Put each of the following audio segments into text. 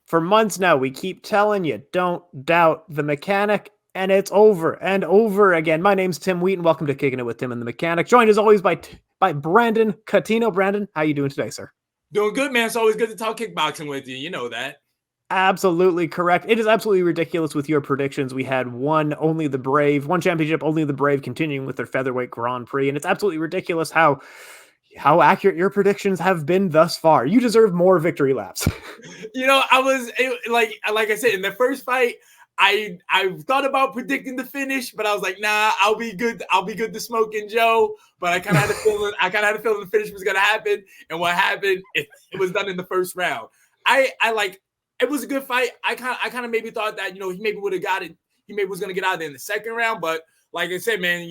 For months now, we keep telling you, don't doubt the mechanic, and it's over and over again. My name's Tim Wheaton. Welcome to Kicking It with Tim and the Mechanic. Joined as always by Brandon Catino. Brandon, how you doing today, sir? Doing good, man. It's always good to talk kickboxing with you. You know that. Absolutely correct. It is absolutely ridiculous with your predictions. We had one championship, only the Brave continuing with their featherweight Grand Prix, and it's absolutely ridiculous how accurate your predictions have been thus far. You deserve more victory laps. Like I said, in the first fight, I thought about predicting the finish, but I was like, nah, I'll be good to smoking Joe. But I kind of had a feeling the finish was gonna happen, and what happened, it was done in the first round. It was a good fight. I kind of maybe thought that, he maybe would have got it. He maybe was gonna get out there in the second round, but like I said, man,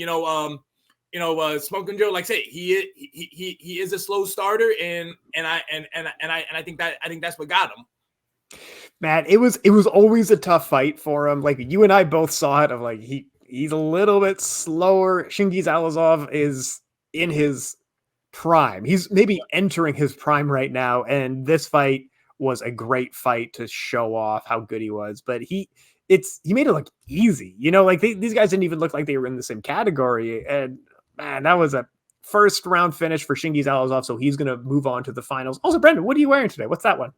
Smoking Joe, like I say, he is a slow starter, and I think that's what got him. Man, it was always a tough fight for him. Like, you and I both saw it. Of like, he's a little bit slower. Chingiz Allazov is in his prime. He's maybe entering his prime right now, and this fight was a great fight to show off how good he was. But he made it look easy. These guys didn't even look like they were in the same category. And man, that was a first round finish for Chingiz Allazov. So he's going to move on to the finals. Also, Brendan, what are you wearing today? What's that one?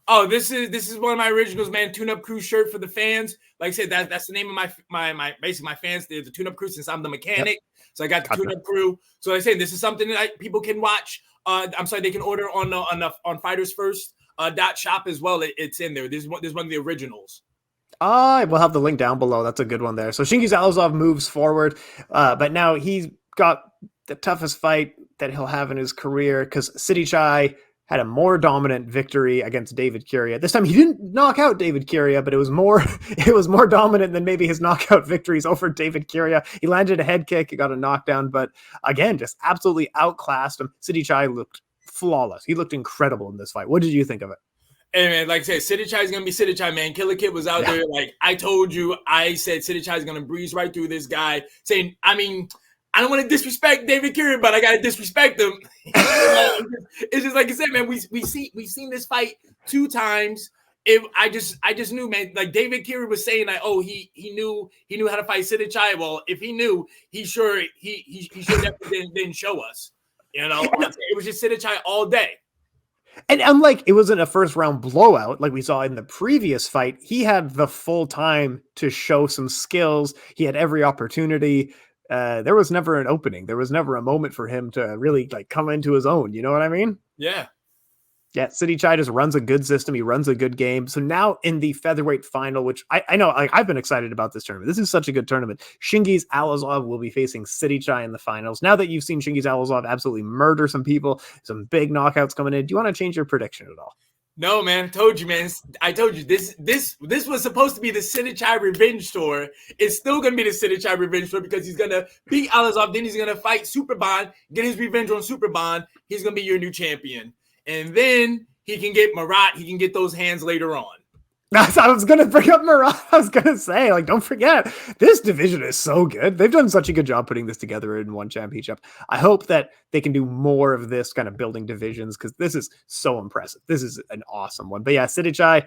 Oh, this is one of my originals, man. Tune-Up Crew shirt for the fans. Like I said, that's the name of my basically my fans. They're the Tune-Up Crew, since I'm the mechanic. Yep. So I got the Tune-Up Crew. So like I say, this is something that people can watch. They can order on Fighters First .shop as well. It's in there. There's one of the originals. We'll have the link down below. That's a good one there. So Chingiz Allazov moves forward, but now he's got the toughest fight that he'll have in his career, because Sitthichai had a more dominant victory against Davit Kiria. This time he didn't knock out Davit Kiria, but it was more dominant than maybe his knockout victories over Davit Kiria. He landed a head kick, he got a knockdown, but again, just absolutely outclassed him. Sitthichai looked flawless. He looked incredible in this fight. What did you think of it? Hey, man, like I said, Sitthichai is going to be Sitthichai, man. Killer Kid was out there. Like I told you, I said Sitthichai is going to breeze right through this guy. Saying, I don't want to disrespect Davit Kiria, but I got to disrespect him. It's just like I said, man. We've seen this fight 2 times. I just knew, man. Like Davit Kiria was saying, like, oh, he knew how to fight Sitthichai. Well, if he knew, he sure definitely didn't show us. It was just Sitthichai all day. And unlike it wasn't a first round blowout like we saw in the previous fight, he had the full time to show some skills. He had every opportunity. There was never an opening. There was never a moment for him to really come into his own. You know what I mean? Yeah. Yeah, Sitthichai just runs a good system. He runs a good game. So now in the featherweight final, which I know I've been excited about this tournament. This is such a good tournament. Chingiz Allazov will be facing Sitthichai in the finals. Now that you've seen Chingiz Allazov absolutely murder some people, some big knockouts coming in, do you want to change your prediction at all? No, man. I told you, man. I told you this was supposed to be the Sitthichai revenge tour. It's still going to be the Sitthichai revenge tour, because he's going to beat Allazov. Then he's going to fight Superbond, get his revenge on Superbond. He's going to be your new champion. And then he can get Murat. He can get those hands later on. I was going to bring up Murat. I was going to say, don't forget, this division is so good. They've done such a good job putting this together in one championship. I hope that they can do more of this kind of building divisions, because this is so impressive. This is an awesome one. But yeah, Sitthichai,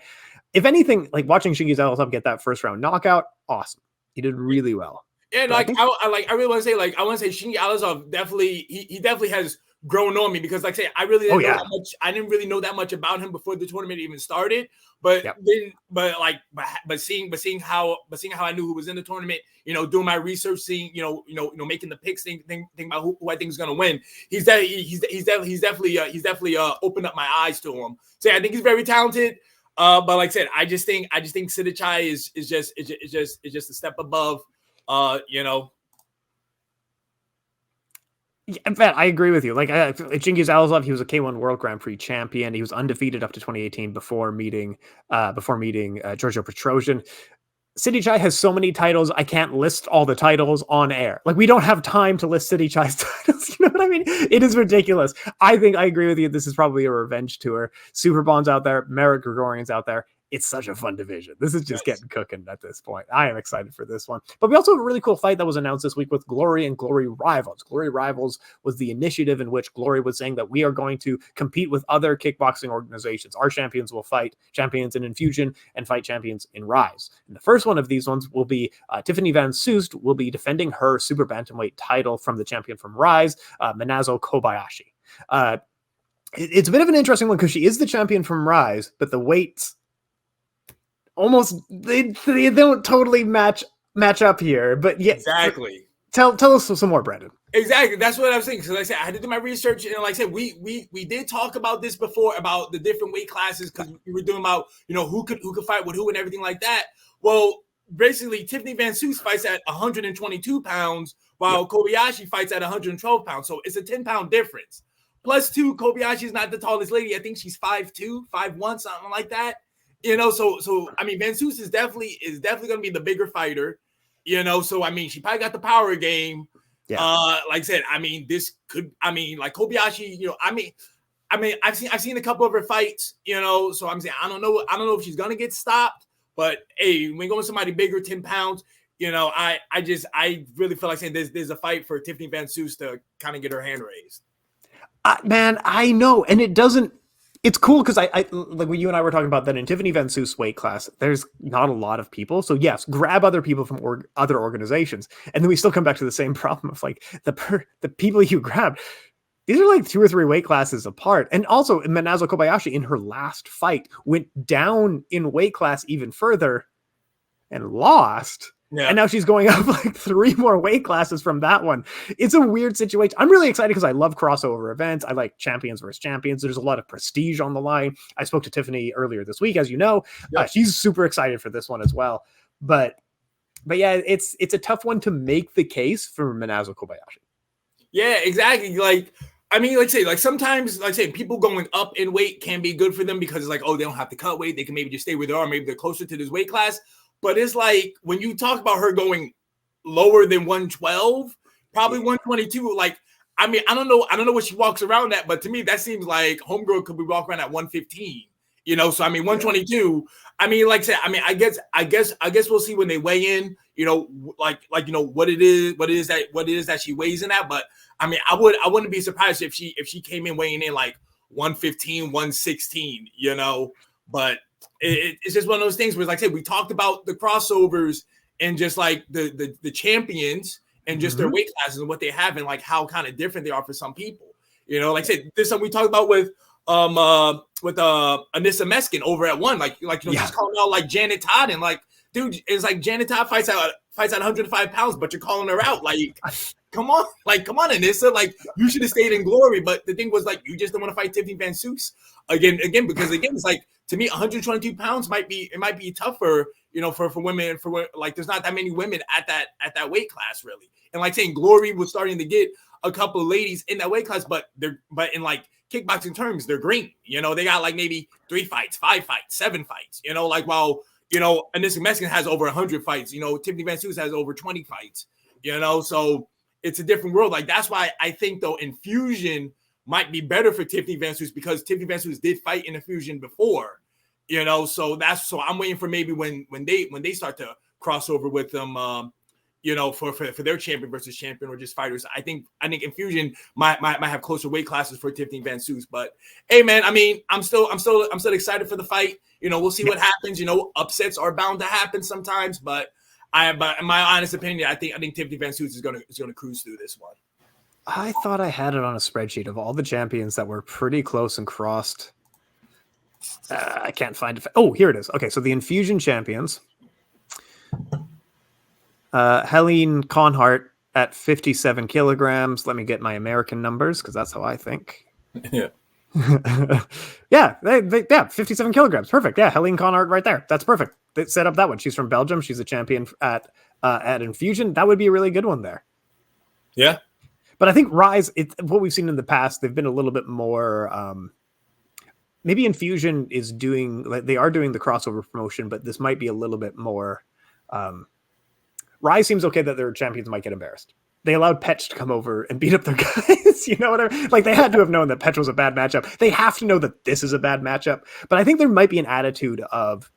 if anything, watching Chingiz Allazov get that first round knockout, awesome. He did really well. Yeah, I really want to say, Chingiz Allazov definitely, he definitely has grown on me, because like I say, I really didn't know that much. I didn't really know that much about him before the tournament even started. But seeing how I knew who was in the tournament, doing my research, seeing making the picks, think about who I think is going to win. He's definitely opened up my eyes to him. So I think he's very talented. But like I said, I just think Sitthichai is just a step above. In fact, I agree with you. Chingiz Allazov, he was a K1 World Grand Prix champion. He was undefeated up to 2018 before meeting Giorgio Petrosian. Sitthichai has so many titles, I can't list all the titles on air. We don't have time to list Sitthichai's titles. You know what I mean? It is ridiculous. I think I agree with you. This is probably a revenge tour. Superbond's out there. Merritt Grigorian's out there. it's such a fun division. This is just Yes. getting cooking at this point. I am excited for this one. But we also have a really cool fight that was announced this week with Glory and Glory Rivals. Glory Rivals was the initiative in which Glory was saying that we are going to compete with other kickboxing organizations. Our champions will fight champions in Enfusion and fight champions in Rise. And the first one of these ones will be Tiffany van Soest will be defending her super bantamweight title from the champion from Rise, Manazo Kobayashi. It's a bit of an interesting one because she is the champion from Rise, but the weights almost they don't totally match up here. But yeah, Exactly. Tell us some more, Brandon. Exactly. That's what I was thinking. Because like I said, I had to do my research, and like I said, we did talk about this before about the different weight classes because we were doing about who could fight with who and everything like that. Well, basically, Tiffany van Soest fights at 122 pounds, while Kobayashi fights at 112 pounds. So it's a 10-pound difference. Plus two, Kobayashi is not the tallest lady. I think she's 5'2", 5'1", something like that. So I mean, Van Soest is definitely going to be the bigger fighter. So I mean, she probably got the power game. Yeah. Like I said, I mean, this could, I mean, like Kobayashi, I mean, I've seen a couple of her fights, so I'm saying, I don't know if she's going to get stopped, but hey, when going with somebody bigger, 10 pounds, I really feel like saying there's a fight for Tiffany van Soest to kind of get her hand raised. Man, I know. And it's cool because I like when you and I were talking about that in Tiffany van Soest's weight class, there's not a lot of people. So yes, grab other people from other organizations. And then we still come back to the same problem of like the people you grab. These are like 2 or 3 weight classes apart. And also Manazo Kobayashi in her last fight went down in weight class even further and lost. Yeah. And now she's going up like 3 more weight classes from that one. It's a weird situation. I'm really excited because I love crossover events. I like champions versus champions. There's a lot of prestige on the line. I spoke to Tiffany earlier this week, as you know. Yep. She's super excited for this one as well. But yeah, it's a tough one to make the case for Manazo Kobayashi. Yeah, exactly. Like, I mean, sometimes people going up in weight can be good for them because it's like, oh, they don't have to cut weight. They can maybe just stay where they are. Maybe they're closer to this weight class. But it's like when you talk about her going lower than 112, probably 122. Like, I mean, I don't know what she walks around at, but to me, that seems like homegirl could be walking around at 115. So I mean, 122. I mean, like I said, I mean, I guess we'll see when they weigh in. What it is that she weighs in at. But I mean, I wouldn't be surprised if she came in weighing in like 115, 116. But it's just one of those things where, like I said, we talked about the crossovers and just like the champions and just their weight classes and what they have and like how kind of different they are for some people. Like I said, this is something we talked about with Anissa Meskin over at one. She's calling out like Janet Todd and like, dude, it's like Janet Todd fights at 105 pounds, but you're calling her out. Like, come on, Anissa. Like, you should have stayed in Glory. But the thing was, like, you just don't want to fight Tiffany van Soest again, because it's like, to me, 122 pounds might be tougher, for women. For like, there's not that many women at that weight class really. And like saying, Glory was starting to get a couple of ladies in that weight class, but in like kickboxing terms, they're green. They got like maybe 3 fights, 5 fights, 7 fights. While Anissa Meskin has over 100 fights. Tiffany van Soest has over 20 fights. So it's a different world. Like, that's why I think though Enfusion might be better for Tiffany van Soest because Tiffany van Soest did fight in Enfusion before. So I'm waiting for maybe when they start to cross over with them. For their champion versus champion or just fighters. I think Enfusion might have closer weight classes for Tiffany van Soest. But hey, man, I mean, I'm still excited for the fight. We'll see what happens. Upsets are bound to happen sometimes, but in my honest opinion, I think Tiffany van Soest is gonna cruise through this one. I thought I had it on a spreadsheet of all the champions that were pretty close and crossed. I can't find it. Oh, here it is. Okay, so the Enfusion champions. Helene Conhart at 57 kilograms. Let me get my American numbers because that's how I think. Yeah. Yeah, 57 kilograms. Perfect. Yeah, Helene Conhart right there. That's perfect. They set up that one. She's from Belgium. She's a champion at Enfusion. That would be a really good one there. Yeah. But I think Rise, what we've seen in the past, they've been a little bit more. Maybe Enfusion is they are doing the crossover promotion, but this might be a little bit more. Rise seems okay that their champions might get embarrassed. They allowed Petch to come over and beat up their guys. You know what I mean? Like, they had to have known that Petch was a bad matchup. They have to know that this is a bad matchup. But I think there might be an attitude of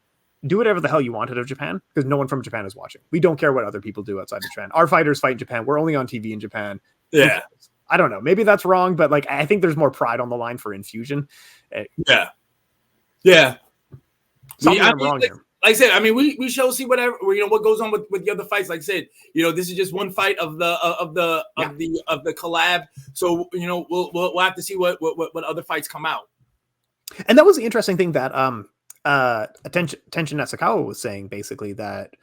do whatever the hell you wanted of Japan, because no one from Japan is watching. We don't care what other people do outside of Japan. Our fighters fight in Japan. We're only on TV in Japan. Yeah. I don't know. Maybe that's wrong, but like I think there's more pride on the line for Enfusion. Yeah. I'm wrong here. Like I said, I mean, we shall see whatever what goes on with the other fights. Like I said, this is just one fight of the collab. So we'll have to see what other fights come out. And that was the interesting thing that Tenshin Nasukawa was saying, basically that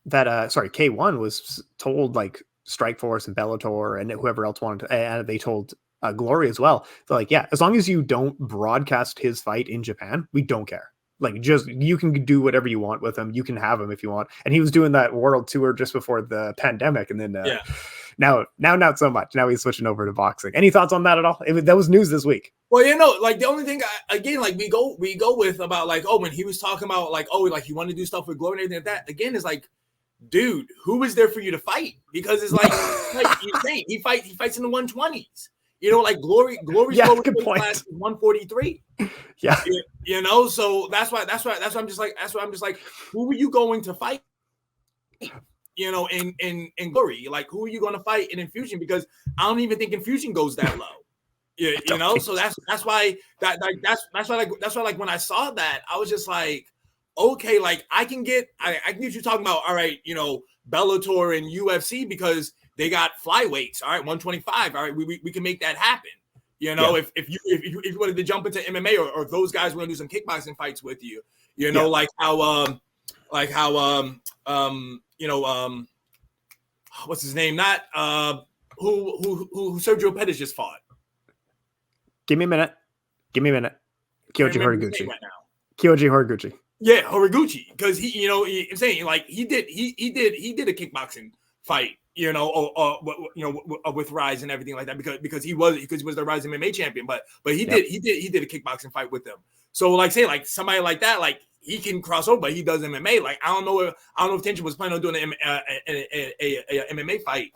K1 was told, like, Strikeforce and Bellator and whoever else wanted to, and they told Glory as well. So like, yeah, as long as you don't broadcast his fight in Japan, we don't care. Like, just, you can do whatever you want with him. You can have him if you want. And he was doing that world tour just before the pandemic. And then now not so much. Now he's switching over to boxing. Any thoughts on that at all? That was news this week. Well, like the only thing, again, like we go with about like, when he was talking about like, like he wanted to do stuff with Glory and everything like that, again, is like, dude, who is there for you to fight? Because it's like you're saying, he fights in the 120s. Like Glory's lowest weight class is 143. Yeah. So that's why I'm just like, who are you going to fight? In Glory, like, who are you going to fight in Enfusion? Because I don't even think Enfusion goes that low. So that's why like when I saw that, I was just like, okay, like I can get you talking about, all right, Bellator and UFC because they got flyweights, all right, 125, all right, we can make that happen. If you wanted to jump into MMA or those guys want to do some kickboxing fights with you, like how what's his name? Not who Sergio Pettis just fought. Give me a minute. Kyoji Horiguchi. Kyoji Horiguchi. Yeah, Horiguchi, because I'm saying, like, he did a kickboxing fight, with Rise and everything like that, because he was the Rise MMA champion, but he did a kickboxing fight with them. So like, say, like somebody like that, like he can cross over, but he does MMA. Like, I don't know if Tenshin was planning on doing a MMA fight,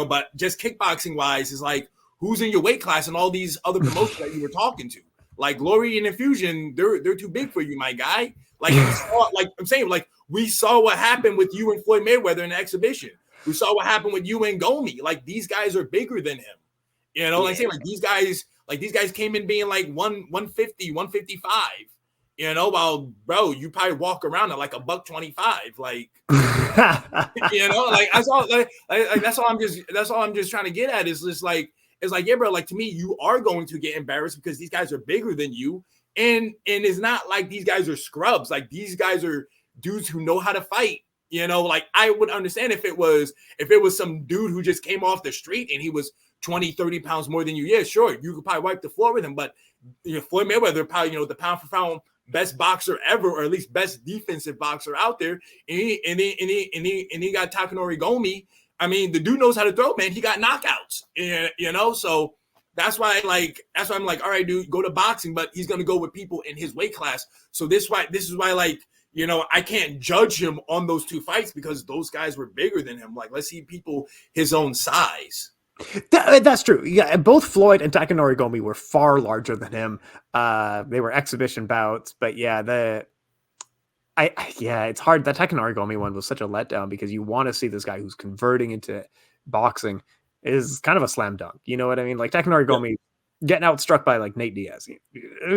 but just kickboxing wise is like, who's in your weight class and all these other promotions that you were talking to, like Glory and Enfusion, they're too big for you, my guy. Like, I'm saying, like, we saw what happened with you and Floyd Mayweather in the exhibition. We saw what happened with you and Gomi. Like, these guys are bigger than him. Like I'm saying, like these guys came in being like 150, 155. While, bro, you probably walk around at like $125. Like, like that's all. Like that's all I'm just trying to get at is just like, it's like, yeah, bro, like, to me, you are going to get embarrassed because these guys are bigger than you. And it's not like these guys are scrubs. Like, these guys are dudes who know how to fight. Like, I would understand if it was some dude who just came off the street and he was 20, 30 pounds more than you. Yeah, sure. You could probably wipe the floor with him. But Floyd Mayweather, probably, the pound for pound best boxer ever, or at least best defensive boxer out there. And he got Takanori Gomi. I mean, the dude knows how to throw, man. He got knockouts, so that's why I'm like, all right, dude, go to boxing, but he's going to go with people in his weight class. So this is why, like, I can't judge him on those two fights because those guys were bigger than him. Like, let's see people his own size. That's true. Yeah, both Floyd and Takanori Gomi were far larger than him. They were exhibition bouts, but yeah, it's hard. That Takanori Gomi one was such a letdown because you want to see this guy who's converting into boxing is kind of a slam dunk. You know what I mean? Like, Takanori Gomi getting outstruck by like Nate Diaz. I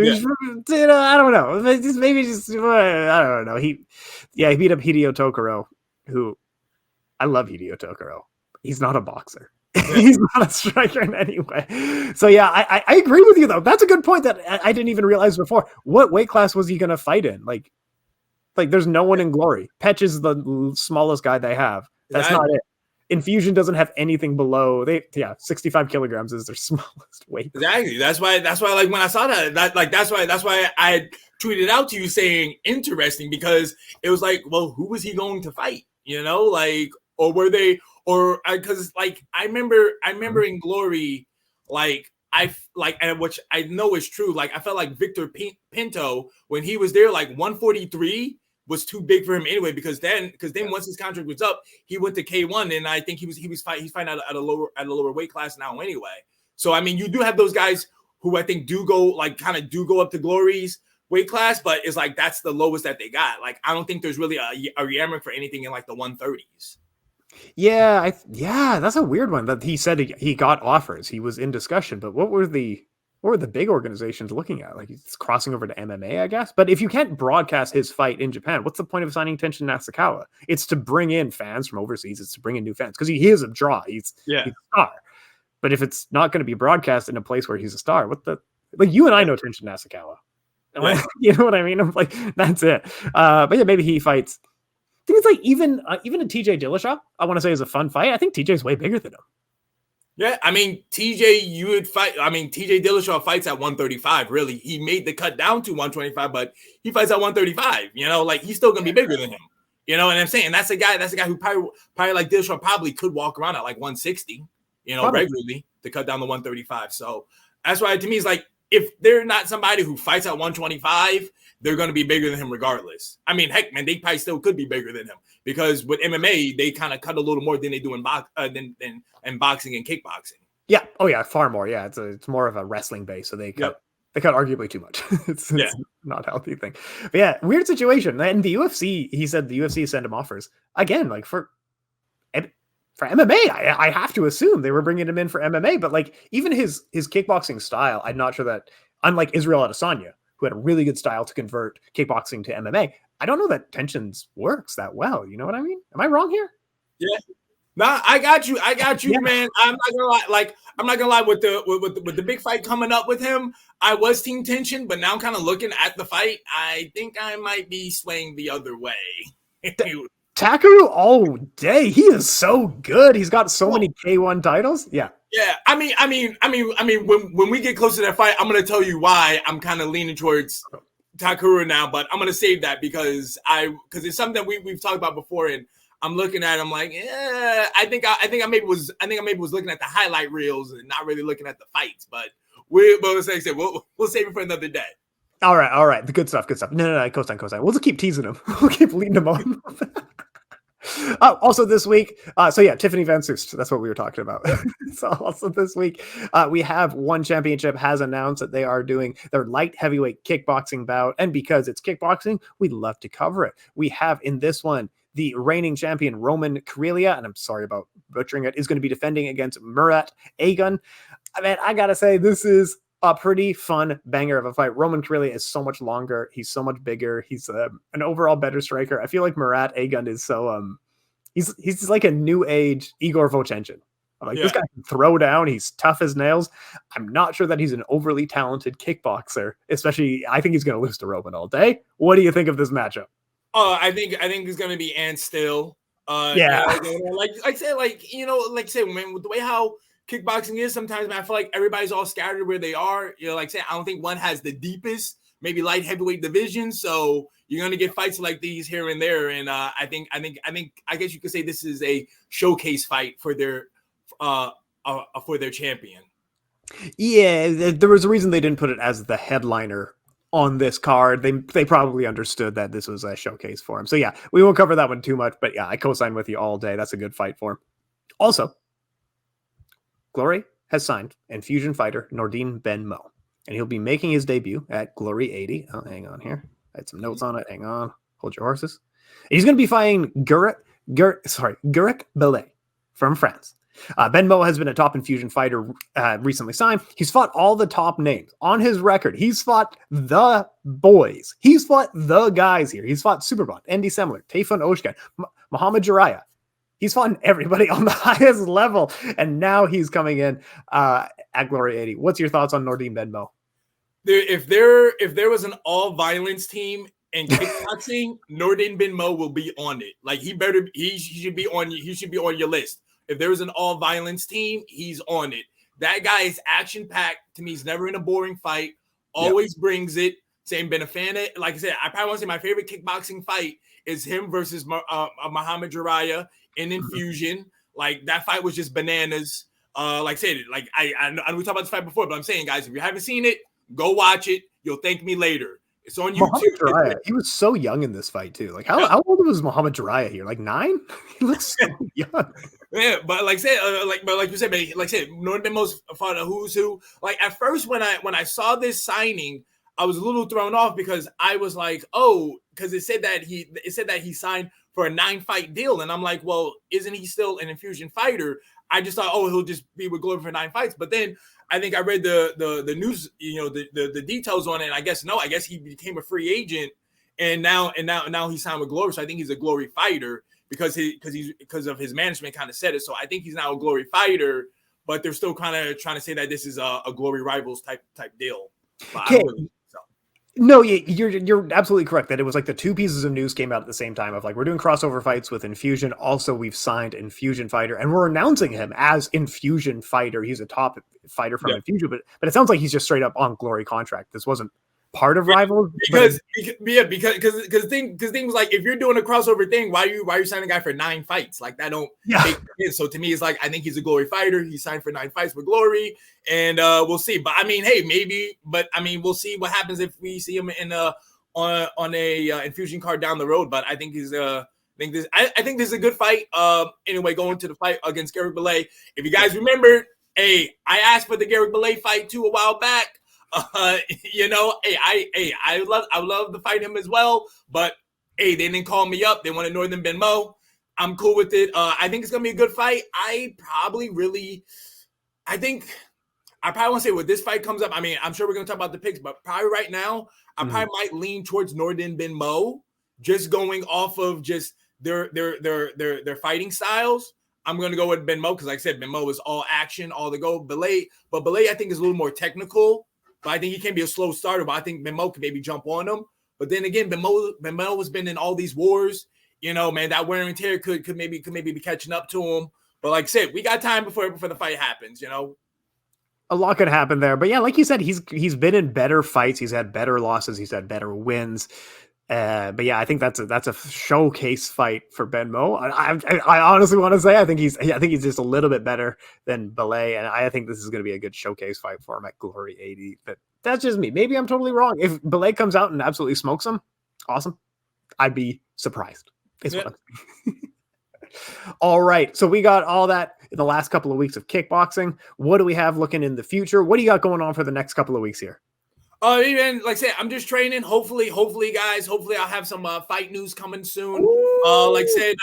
don't know. Maybe just I don't know. He beat up Hideo Tokoro, who I love. Hideo Tokoro. He's not a boxer. He's not a striker in any way. So yeah, I agree with you though. That's a good point that I didn't even realize before. What weight class was he going to fight in? Like there's no one in Glory. Petch is the smallest guy they have. That's not it. Enfusion doesn't have anything below 65 kilograms is their smallest weight. Exactly. That's why like when I saw that's why I tweeted out to you saying interesting, because it was like, well, who was he going to fight? Like, or were they, or because like I remember in Glory, and which I know is true. Like, I felt like Victor Pinto, when he was there, like 143 was too big for him anyway, because then once his contract was up, he went to K1, and I think he's fighting at a lower weight class now anyway. So I mean, you do have those guys who I think do go up to Glories, weight class, but it's like that's the lowest that they got. Like I don't think there's really a yammering for anything in like the 130s. Yeah, that's a weird one. That he said he got offers. He was in discussion, but what were the big organizations looking at? Like he's crossing over to MMA, I guess. But if you can't broadcast his fight in Japan, what's the point of signing Tenshin Nasukawa? It's to bring in fans from overseas. It's to bring in new fans because he is a draw. He's a star. But if it's not going to be broadcast in a place where he's a star, like you and I know Tenshin Nasukawa. Right. You know what I mean? I'm like, that's it. But yeah, maybe he fights. I think it's like even a TJ Dillashaw, I want to say is a fun fight. I think TJ's way bigger than him. Yeah, I mean, TJ, you would fight. I mean, TJ Dillashaw fights at 135. Really, he made the cut down to 125, but he fights at 135. You know, like he's still gonna be bigger than him. You know what I'm saying? That's a guy who probably like Dillashaw probably could walk around at like 160. You know, regularly to cut down to 135. So that's why to me it's like if they're not somebody who fights at 125. They're going to be bigger than him regardless. I mean, heck, man, they probably still could be bigger than him because with MMA, they kind of cut a little more than they do in boxing and kickboxing. Yeah. Oh, yeah. Far more. Yeah. It's more of a wrestling base. So they cut arguably too much. it's not a healthy thing. But yeah, weird situation. And the UFC, he said the UFC sent him offers. Again, like for MMA, I have to assume they were bringing him in for MMA. But like even his kickboxing style, I'm not sure that, unlike Israel Adesanya, who had a really good style to convert kickboxing to MMA. I don't know that tensions works that well. You know what I mean? Am I wrong here? Yeah. Nah, I got you, man. I'm not gonna lie. Like, I'm not gonna lie with the big fight coming up with him. I was team tension, but now kind of looking at the fight, I think I might be swaying the other way. Takeru all day. He is so good. He's got so many K1 titles. Yeah. Yeah, I mean, when we get close to that fight, I'm gonna tell you why I'm kind of leaning towards Takeru now, but I'm gonna save that because it's something we've talked about before, and I'm looking at. I'm like, I think I maybe was looking at the highlight reels and not really looking at the fights, but we'll save it for another day. All right, the good stuff. No, co-sign. We'll just keep teasing him. We'll keep leading him on. Also this week, Tiffany van Soest, that's what we were talking about. So also this week, we have One Championship has announced that they are doing their light heavyweight kickboxing bout, and because it's kickboxing, we love to cover it. We have in this one the reigning champion Roman Kryklia, and I'm sorry about butchering it, is going to be defending against Murat Aygün. I mean, I gotta say, this is a pretty fun banger of a fight. Roman Kryklia is so much longer. He's so much bigger. He's an overall better striker. I feel like Murat Aygün is so he's like a new age Igor Vovchanchyn. This guy can throw down. He's tough as nails. I'm not sure that he's an overly talented kickboxer. Especially, I think he's going to lose to Roman all day. What do you think of this matchup? I think it's going to be and still. With the way how kickboxing is sometimes, man, I feel like everybody's all scattered where they are. I don't think one has the deepest, maybe light heavyweight division. So you're going to get fights like these here and there. And I guess you could say this is a showcase fight for their champion. Yeah, there was a reason they didn't put it as the headliner on this card. They probably understood that this was a showcase for him. So yeah, we won't cover that one too much, but yeah, I co-sign with you all day. That's a good fight for him. Also, Glory has signed Enfusion fighter Nordine Benmo, and he'll be making his debut at Glory 80. Oh, hang on here. I had some notes on it. Hang on. Hold your horses. He's going to be fighting Guerric Billet from France. Benbow has been a top Enfusion fighter recently signed. He's fought all the top names on his record. He's fought the boys. He's fought the guys here. He's fought Superbot, Andy Semler, Tayfun Özkan, Muhammad Jiraiya. He's fought everybody on the highest level, and now he's coming in at Glory 80. What's your thoughts on Nordine Benmo? If there was an all violence team in kickboxing, Nordine Benmo will be on it. Like he should be on your list. If there was an all violence team, he's on it. That guy is action packed. To me, he's never in a boring fight. Always brings it. Same, been a fan of. Like I said, I probably want to say my favorite kickboxing fight is him versus Muhammad Jiraiya in Enfusion. Like that fight was just bananas. Like I said, like I know we talked about this fight before, but I'm saying, guys, if you haven't seen it, go watch it. You'll thank me later. It's on YouTube. He was so young in this fight too. Like how old was Muhammad Jiraiya here? Like 9? He looks so young. Yeah, but like you said, Nordin Benmo's fought a who's who. Like at first when I saw this signing, I was a little thrown off because I was like, oh, because it said that he signed for a 9-fight deal, and I'm like, well, isn't he still an Enfusion fighter? I just thought, oh, he'll just be with Glory for 9 fights. But then I think I read the news, the details on it. And I guess he became a free agent, and now he signed with Glory. So I think he's a Glory fighter because of his management kind of said it. So I think he's now a Glory fighter, but they're still kind of trying to say that this is a Glory Rivals type deal. Okay. No, you're absolutely correct that it was like the two pieces of news came out at the same time of like, we're doing crossover fights with Enfusion. Also, we've signed Enfusion fighter and we're announcing him as Enfusion fighter. He's a top fighter from Enfusion, but it sounds like he's just straight up on Glory contract. This wasn't part of Rivals because the thing was like, if you're doing a crossover thing, why are you signing a guy for 9 fights? Like that don't make sense. So to me, it's like, I think he's a Glory fighter. He signed for 9 fights with Glory, and we'll see. But I mean, hey, maybe. But I mean, we'll see what happens if we see him in on a Enfusion card down the road. But I think he's I think this is a good fight. Anyway, going to the fight against Guerric Billet. If you guys remember, hey, I asked for the Guerric Billet fight too a while back. I would love to fight him as well, but hey, they didn't call me up. They wanted Nordine Benmo. I'm cool with it. I think it's gonna be a good fight. I probably want to say when this fight comes up. I mean, I'm sure we're gonna talk about the picks, but probably right now, I probably might lean towards Nordine Benmo, just going off of just their fighting styles. I'm gonna go with Benmo because, like I said, Benmo is all action, all the go. Billet I think is a little more technical. But I think he can be a slow starter, but I think Benmo can maybe jump on him. But then again, Benmo has been in all these wars. Man, that wear and tear could maybe be catching up to him. But like I said, we got time before the fight happens, A lot could happen there. But yeah, like you said, he's been in better fights. He's had better losses. He's had better wins. But yeah, I think that's a showcase fight for Benmo. I honestly want to say I think he's just a little bit better than Billet, and I think this is going to be a good showcase fight for him at Glory 80. But that's just me. Maybe I'm totally wrong. If Billet comes out and absolutely smokes him, awesome. I'd be surprised. What I'm saying. All right, so we got all that in the last couple of weeks of kickboxing. What do we have looking in the future? What do you got going on for the next couple of weeks here? Even like I said, I'm just training. Hopefully, guys. Hopefully, I'll have some fight news coming soon. Like I said,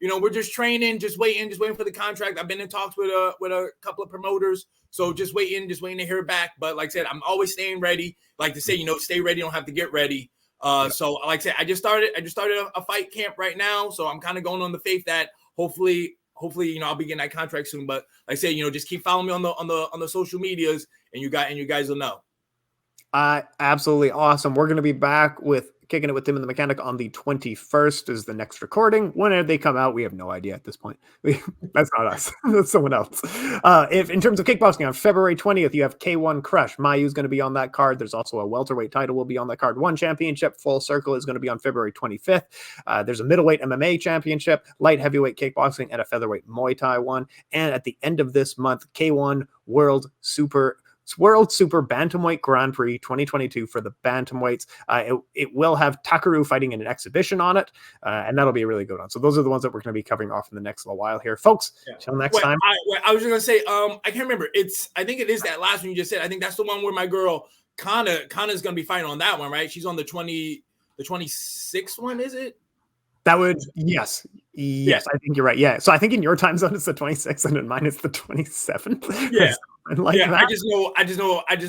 we're just training, just waiting for the contract. I've been in talks with a couple of promoters, so just waiting to hear back. But like I said, I'm always staying ready. Like to say, stay ready. Don't have to get ready. So like I said, I just started a fight camp right now. So I'm kind of going on the faith that hopefully, I'll be getting that contract soon. But like I said, just keep following me on the social medias, and you guys will know. Absolutely awesome. We're going to be back with Kicking It with Tim and the Mechanic on the 21st is the next recording. Whenever they come out, we have no idea at this point. That's not us. That's someone else. If in terms of kickboxing on February 20th, you have K1 Crush. Mayu's going to be on that card. There's also a welterweight title will be on that card. One championship, Full Circle, is going to be on February 25th. There's a middleweight MMA championship, light heavyweight kickboxing, and a featherweight Muay Thai one. And at the end of this month, K1 World Super Bantamweight Grand Prix 2022 for the bantamweights. It will have Takaru fighting in an exhibition on it, and that'll be a really good one. So those are the ones that we're going to be covering off in the next little while here, folks. Until next time. I was just going to say, I can't remember. I think it is that last one you just said. I think that's the one where my girl Kana is going to be fighting on that one, right? She's on the 26th one, is it? That would yes, I think you're right. Yeah, so I think in your time zone it's the 26th, and in mine it's the 27th. Yeah. Like yeah, that. I just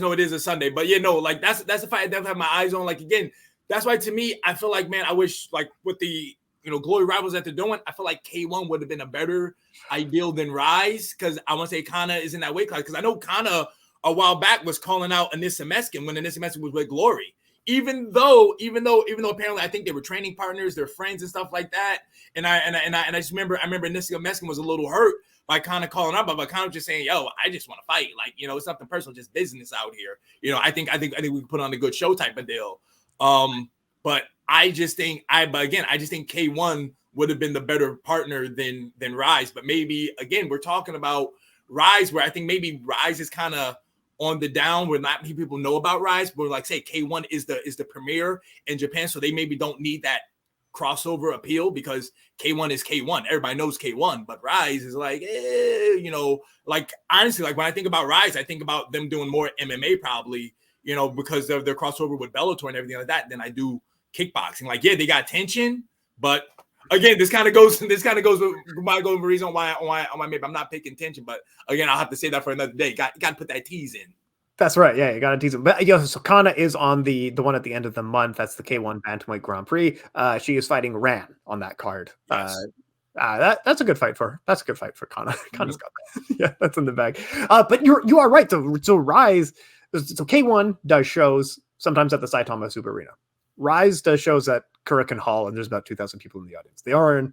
know it is a Sunday. But like that's a fight I definitely have my eyes on. Like again, that's why to me, I feel like, man, I wish like with the Glory Rivals that they're doing, I feel like K1 would have been a better ideal than Rise, because I want to say Kana is in that weight class. Because I know Kana a while back was calling out Anissa Meskin when Anissa Meskin was with Glory. Even though apparently I think they were training partners, they're friends and stuff like that. And I just remember Anissa Meskin was a little hurt by kind of calling up, but kind of just saying, "Yo, I just want to fight. Like, it's nothing personal, just business out here. I think we can put on a good show type of deal." But I just think K1 would have been the better partner than Rise. But maybe again, we're talking about Rise, where I think maybe Rise is kind of on the down, where not many people know about Rise, but like say K1 is the premier in Japan, so they maybe don't need that crossover appeal because K1 is K1. Everybody knows K1, but Rise is like, like honestly, like when I think about Rise, I think about them doing more MMA probably, because of their crossover with Bellator and everything like that, than I do kickboxing. Like, yeah, they got tension, but again, this kind of goes with my reason why maybe I'm not picking tension. But again, I'll have to say that for another day. Got to put that tease in. That's right. Yeah, you got to tease him. But so Kana is on the one at the end of the month. That's the K1 Bantamweight Grand Prix. She is fighting Ran on that card. Yes. That's a good fight for her. That's a good fight for Kana. Kana's got that. Yeah, that's in the bag. But you are right. So Rise. So K1 does shows sometimes at the Saitama Super Arena. Rise does shows at Kurikan Hall, and there's about 2,000 people in the audience. They are in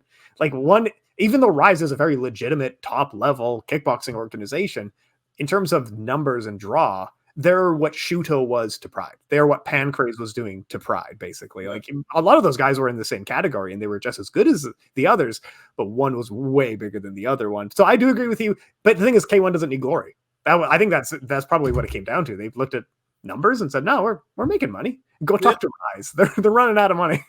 even though Rise is a very legitimate top level kickboxing organization, in terms of numbers and draw, they're what Shuto was to Pride. They're what Pancrase was doing to Pride, basically. Like, a lot of those guys were in the same category, and they were just as good as the others, but one was way bigger than the other one. So I do agree with you. But the thing is, K1 doesn't need glory. I think that's probably what it came down to. They've looked at numbers and said, no, we're making money. Go talk to Rise. They're running out of money.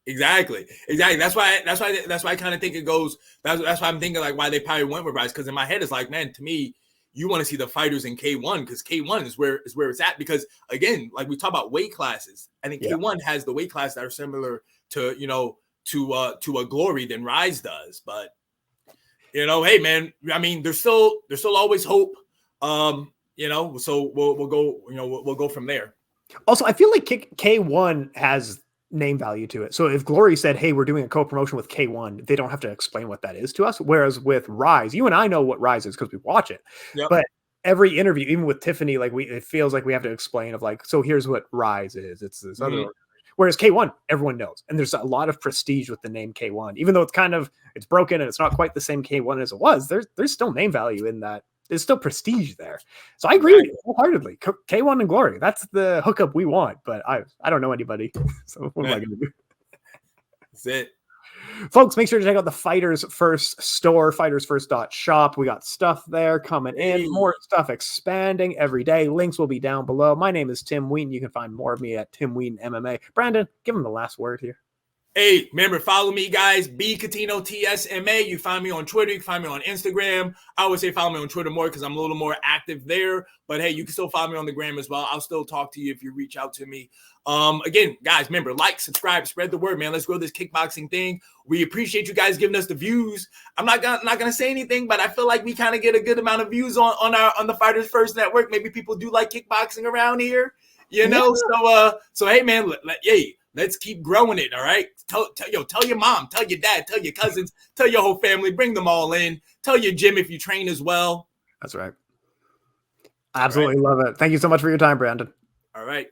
Exactly. That's why I kind of think it goes. That's why I'm thinking like why they probably went with Rise, because in my head it's like, man, to me, you want to see the fighters in K1 because K1 is where it's at. Because again, like we talk about weight classes, I think K1 has the weight class that are similar to to a Glory than Rise does. But hey man, I mean, there's still always hope. So we'll go from there. Also, I feel like K1 has name value to it. So if Glory said, hey, we're doing a co-promotion with K1, they don't have to explain what that is to us. Whereas with Rise, you and I know what Rise is because we watch it. Yep. But every interview, even with Tiffany, like it feels like we have to explain of like, so here's what Rise is. It's this other. Whereas K1, everyone knows. And there's a lot of prestige with the name K1. Even though it's broken and it's not quite the same K1 as it was, there's still name value in that. There's still prestige there. So I agree with you wholeheartedly. K1 and Glory, that's the hookup we want. But I don't know anybody. So what am I going to do? That's it. Folks, make sure to check out the Fighters First store, fightersfirst.shop. We got stuff there coming in, more stuff expanding every day. Links will be down below. My name is Tim Wheaton. You can find more of me at Tim Wheaton MMA. Brandon, give him the last word here. Hey, remember, follow me, guys. B Catino TSMA. You find me on Twitter. You can find me on Instagram. I always say follow me on Twitter more because I'm a little more active there. But hey, you can still follow me on the gram as well. I'll still talk to you if you reach out to me. Again, guys, remember, like, subscribe, spread the word, man. Let's grow this kickboxing thing. We appreciate you guys giving us the views. I'm not gonna say anything, but I feel like we kind of get a good amount of views on the Fighters First network. Maybe people do like kickboxing around here, So hey, man, let's keep growing it, all right? Tell your mom, tell your dad, tell your cousins, tell your whole family, bring them all in. Tell your gym if you train as well. That's right. Absolutely love it. Thank you so much for your time, Brandon. All right.